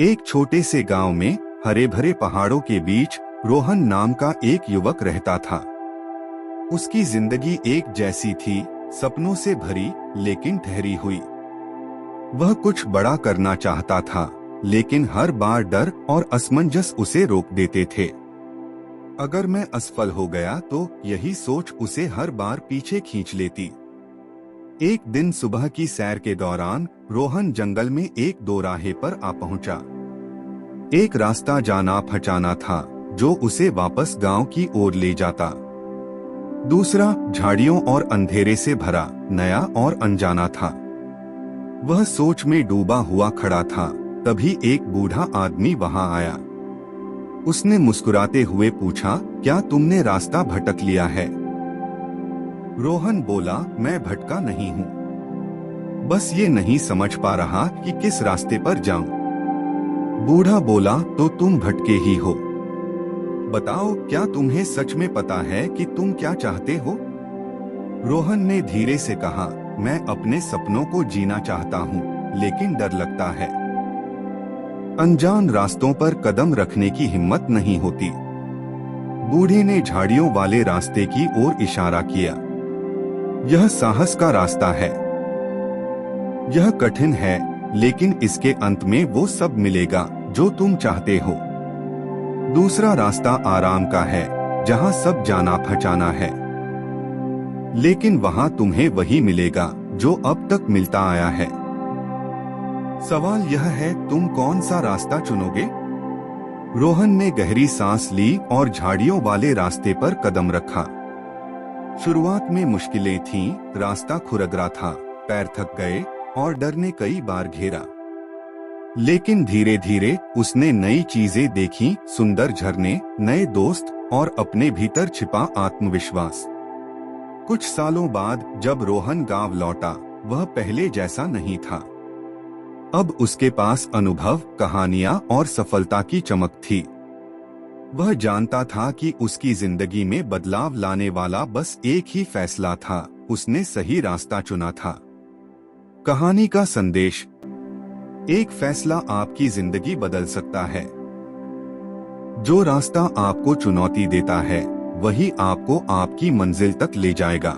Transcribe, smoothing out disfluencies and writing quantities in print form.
एक छोटे से गांव में हरे भरे पहाड़ों के बीच रोहन नाम का एक युवक रहता था। उसकी जिंदगी एक जैसी थी, सपनों से भरी लेकिन ठहरी हुई। वह कुछ बड़ा करना चाहता था, लेकिन हर बार डर और असमंजस उसे रोक देते थे। अगर मैं असफल हो गया तो यही सोच उसे हर बार पीछे खींच लेती। एक दिन सुबह की सैर के दौरान रोहन जंगल में एक दोराहे पर आ पहुंचा। एक रास्ता जाना पहचाना था जो उसे वापस गांव की ओर ले जाता। दूसरा झाड़ियों और अंधेरे से भरा, नया और अनजाना था। वह सोच में डूबा हुआ खड़ा था, तभी एक बूढ़ा आदमी वहां आया। उसने मुस्कुराते हुए पूछा, क्या तुमने रास्ता भटक लिया है? रोहन बोला, मैं भटका नहीं हूँ, बस ये नहीं समझ पा रहा कि किस रास्ते पर जाऊं। बूढ़ा बोला, तो तुम भटके ही हो। बताओ, क्या तुम्हें सच में पता है कि तुम क्या चाहते हो? रोहन ने धीरे से कहा, मैं अपने सपनों को जीना चाहता हूँ, लेकिन डर लगता है। अनजान रास्तों पर कदम रखने की हिम्मत नहीं होती। बूढ़े ने झाड़ियों वाले रास्ते की ओर इशारा किया। यह साहस का रास्ता है। यह कठिन है, लेकिन इसके अंत में वो सब मिलेगा जो तुम चाहते हो। दूसरा रास्ता आराम का है, जहाँ सब जाना पहचाना है, लेकिन वहाँ तुम्हें वही मिलेगा जो अब तक मिलता आया है। सवाल यह है, तुम कौन सा रास्ता चुनोगे? रोहन ने गहरी सांस ली और झाड़ियों वाले रास्ते पर कदम रखा। शुरुआत में मुश्किलें थीं, रास्ता खुरदरा था, पैर थक गए और डर ने कई बार घेरा। लेकिन धीरे धीरे उसने नई चीजें देखी, सुंदर झरने, नए दोस्त और अपने भीतर छिपा आत्मविश्वास। कुछ सालों बाद जब रोहन गांव लौटा, वह पहले जैसा नहीं था। अब उसके पास अनुभव, कहानियां और सफलता की चमक थी। वह जानता था कि उसकी जिंदगी में बदलाव लाने वाला बस एक ही फैसला था, उसने सही रास्ता चुना था। कहानी का संदेश, एक फैसला आपकी जिंदगी बदल सकता है। जो रास्ता आपको चुनौती देता है, वही आपको आपकी मंजिल तक ले जाएगा।